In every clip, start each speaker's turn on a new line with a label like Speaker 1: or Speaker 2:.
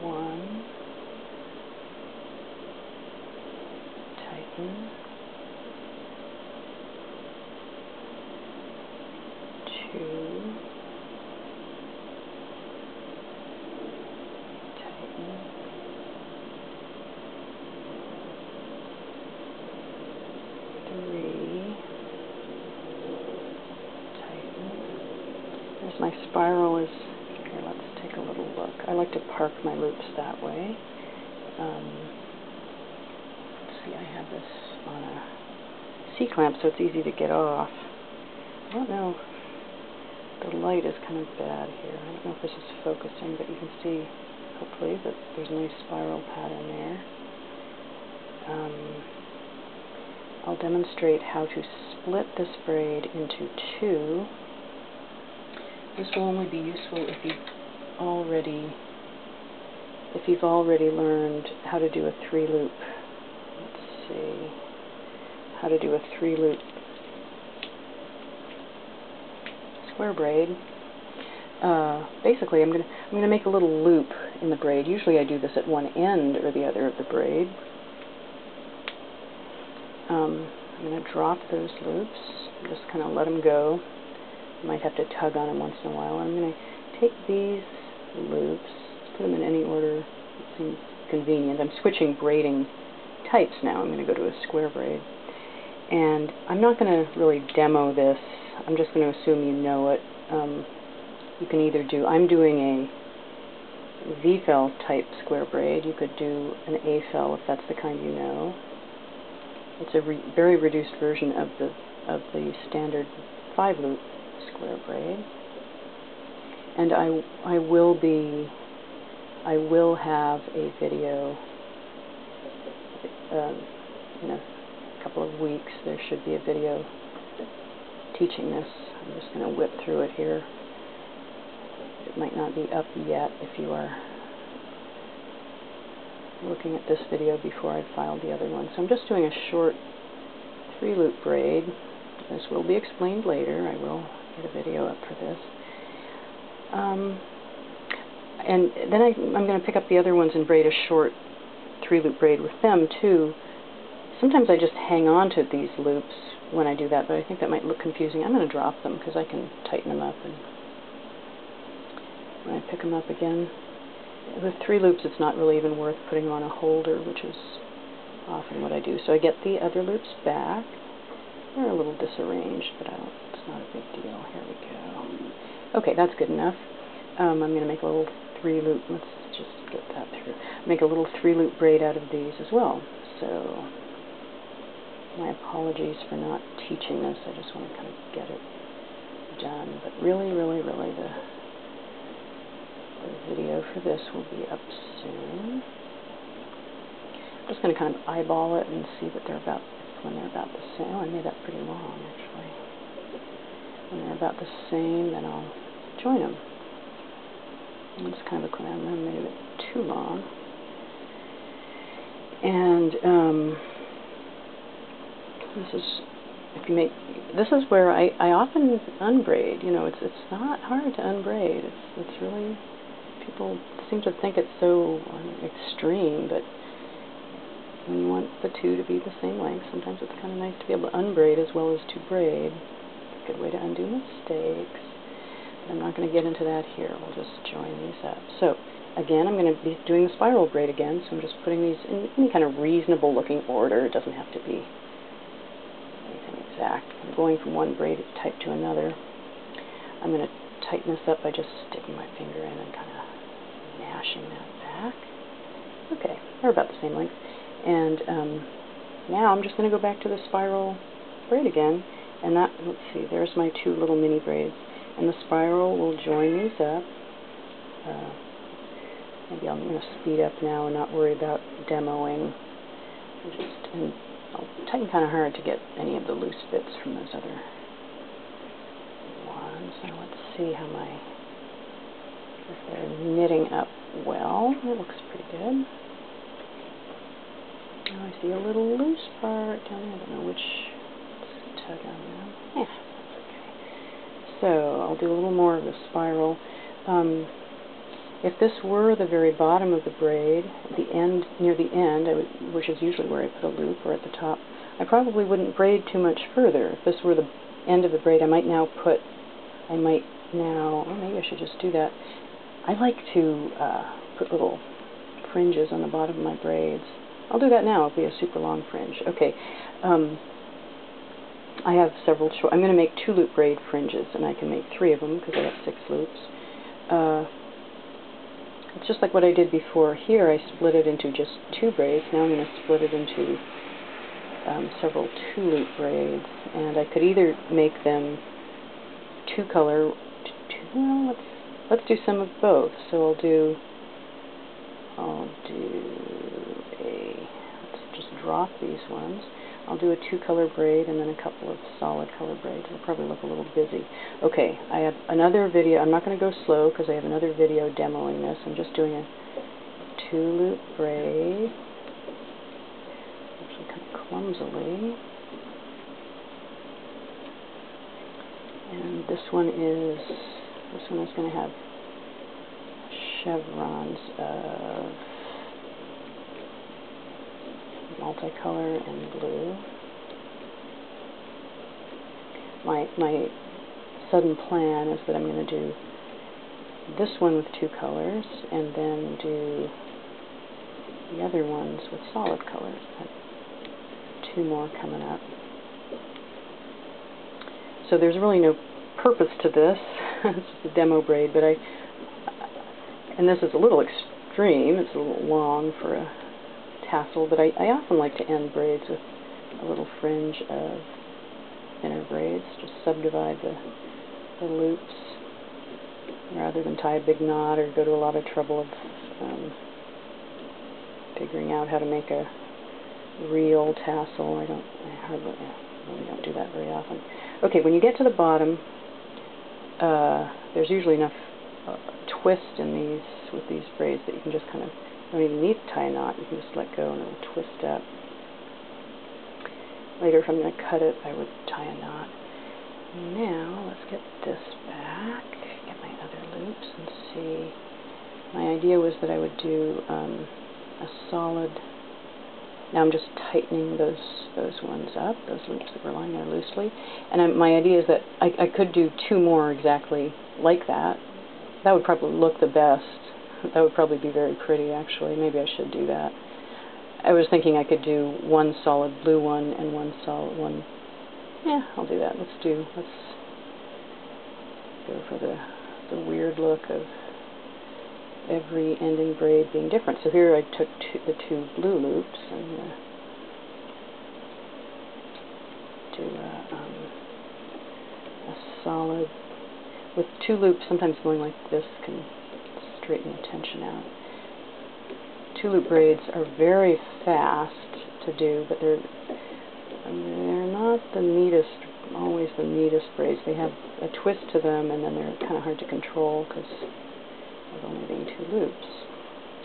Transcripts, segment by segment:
Speaker 1: 1, tighten, 2, tighten, 3, tighten. There's my spiral is, here, let's take a little look. I like to park my loops that way. Let's see, I have this on a C-clamp, so it's easy to get off. I don't know, the light is kind of bad here. I don't know if this is focusing, but you can see, hopefully, that there's a nice spiral pattern there. I'll demonstrate how to split this braid into 2. This will only be useful if you've already learned how to do a 3-loop. Let's see, how to do a 3-loop square braid. Basically, I'm gonna make a little loop in the braid. Usually, I do this at one end or the other of the braid. I'm going to drop those loops, just kind of let them go. You might have to tug on them once in a while. I'm going to take these loops, put them in any order that seems convenient. I'm switching braiding types now. I'm going to go to a square braid. And I'm not going to really demo this. I'm just going to assume you know it. You can either do, I'm doing a V-fell type square braid. You could do an A-fell if that's the kind you know. It's a very reduced version of the standard 5-loop square braid, and I will have a video in a couple of weeks. There should be a video teaching this. I'm just going to whip through it here. It might not be up yet if you are looking at this video before I filed the other one. So I'm just doing a short 3-loop braid. This will be explained later. I will get a video up for this. And then I'm going to pick up the other ones and braid a short 3-loop braid with them too. Sometimes I just hang on to these loops when I do that, but I think that might look confusing. I'm going to drop them because I can tighten them up, and when I pick them up again, with 3 loops, it's not really even worth putting them on a holder, which is often what I do. So I get the other loops back. They're a little disarranged, but it's not a big deal. Here we go. Okay, that's good enough. I'm going to make a little 3-loop. Let's just get that through. Make a little 3-loop braid out of these as well. So my apologies for not teaching this. I just want to kind of get it done. But really, really, really, the video for this will be up soon. I'm just going to kind of eyeball it and see what they're about, when they're about the same. Oh, I made that pretty long, actually. When they're about the same, then I'll join them. It's kind of a I made it too long. And this is where I often unbraid. You know, it's not hard to unbraid. It's really, people seem to think it's so extreme, but when you want the 2 to be the same length, sometimes it's kind of nice to be able to unbraid as well as to braid. It's a good way to undo mistakes. But I'm not going to get into that here. We'll just join these up. So again, I'm going to be doing the spiral braid again, so I'm just putting these in any kind of reasonable looking order. It doesn't have to be anything exact. I'm going from one braid type to another. I'm going to tighten this up by just sticking my finger in and kind of mashing that back. Okay, they're about the same length. And now I'm just going to go back to the spiral braid again. And that, let's see, there's my 2 little mini braids. And the spiral will join these up. Maybe I'm going to speed up now and not worry about demoing. And I'll tighten kind of hard to get any of the loose bits from those other ones. Now let's see how if they're knitting up well. It looks pretty good. Now I see a little loose part down there. I don't know which. Let's tug on them. Yeah, that's okay. So I'll do a little more of the spiral. If this were the very bottom of the braid, at the end, near the end, which is usually where I put a loop, or at the top, I probably wouldn't braid too much further. If this were the end of the braid, oh, maybe I should just do that. I like to put little fringes on the bottom of my braids. I'll do that now. It'll be a super long fringe. Okay. I have several I'm going to make 2 loop braid fringes, and I can make 3 of them because I have 6 loops. It's just like what I did before. Here I split it into just 2 braids. Now I'm going to split it into several 2 loop braids, and I could either make them 2 color. Well, let's do some of both. So let's just drop these ones. I'll do a 2 color braid and then a couple of solid color braids. It'll probably look a little busy. Okay, I have another video. I'm not going to go slow because I have another video demoing this. I'm just doing a 2 loop braid, actually kind of clumsily. And this one is going to have chevrons of multicolor and blue. My sudden plan is that I'm going to do this one with 2 colors and then do the other ones with solid colors. I have 2 more coming up. So there's really no purpose to this. It's just a demo braid, but and this is a little extreme. It's a little long for a tassel, but I often like to end braids with a little fringe of thinner braids. Just subdivide the loops rather than tie a big knot or go to a lot of trouble of figuring out how to make a real tassel. I really don't do that very often. Okay, when you get to the bottom, there's usually enough twist in with these braids that you can just kind of, you don't even need to tie a knot. You can just let go and it'll twist up. Later, if I'm going to cut it, I would tie a knot. Now, let's get this back, get my other loops, and see. My idea was that I would do a solid. Now I'm just tightening those ones up, those loops that were lying there loosely. And my idea is that I could do 2 more exactly like that. That would probably look the best. That would probably be very pretty, actually. Maybe I should do that. I was thinking I could do 1 solid blue one and 1 solid one. Yeah, I'll do that. Let's go for the weird look of every ending braid being different. So here I took the 2 blue loops and do a solid with 2 loops. Sometimes going like this can straighten the tension out. 2 loop braids are very fast to do, but they're not always the neatest braids. They have a twist to them, and then they're kind of hard to control because of only being 2 loops.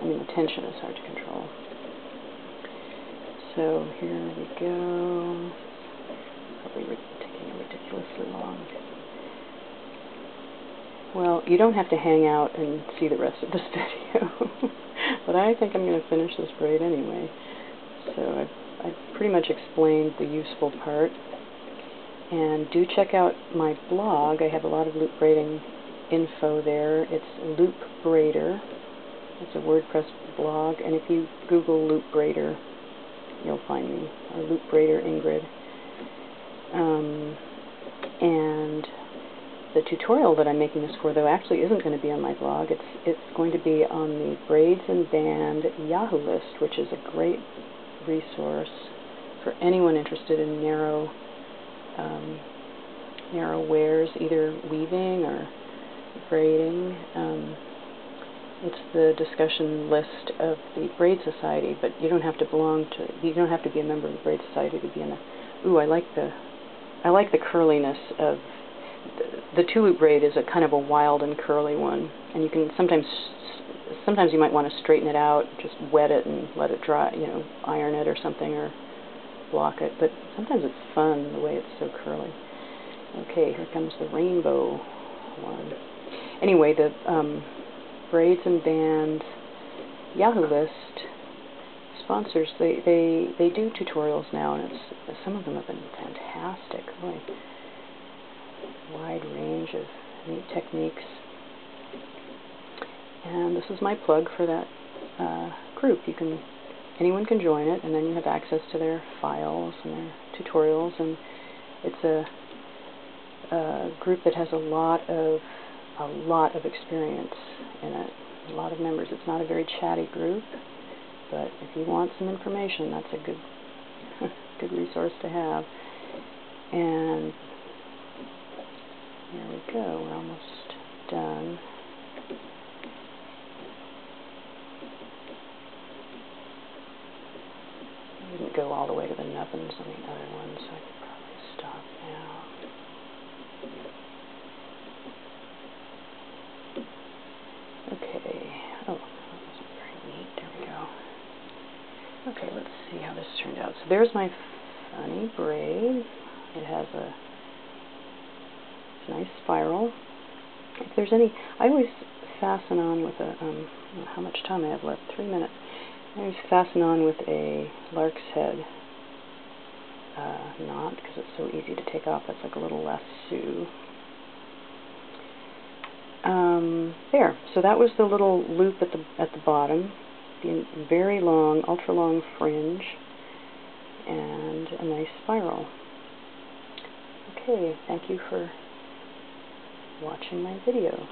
Speaker 1: I mean, the tension is hard to control. So here we go. Probably taking a ridiculously long. Well, you don't have to hang out and see the rest of this video, but I think I'm going to finish this braid anyway. So I've pretty much explained the useful part. And do check out my blog. I have a lot of loop braiding info there. It's loopbraider. It's a WordPress blog, and if you Google loopbraider, you'll find me, or loopbraider Ingrid. And the tutorial that I'm making this for, though, actually isn't going to be on my blog. It's going to be on the Braids and Band Yahoo list, which is a great resource for anyone interested in narrow wares, either weaving or braiding. It's the discussion list of the Braid Society, but you don't have to you don't have to be a member of the Braid Society to be in the. Ooh, I like the curliness of the 2 loop braid. Is a kind of a wild and curly one, and you can sometimes you might want to straighten it out, just wet it and let it dry, iron it or something, or block it. But sometimes it's fun the way it's so curly. Okay, here comes the rainbow one. Anyway, Braids and Bands Yahoo list sponsors. They do tutorials now, and some of them have been fantastic. Really wide range of neat techniques. And this is my plug for that group. Anyone can join it, and then you have access to their files and their tutorials. And it's a group that has a lot of experience in it. A lot of members. It's not a very chatty group, but if you want some information, that's a good resource to have. And here we go. We're almost done. I didn't go all the way to the nubbins on the other one, so I could probably stop now. Okay. Oh, that wasn't very neat. There we go. Okay, let's see how this turned out. So there's my funny braid. It has a nice spiral. If there's any, I always fasten on with a, how much time I have left? 3 minutes. I always fasten on with a lark's head knot because it's so easy to take off. That's like a little lasso. There. So that was the little loop at the bottom, the very long, ultra long fringe, and a nice spiral. Okay, thank you for watching my video.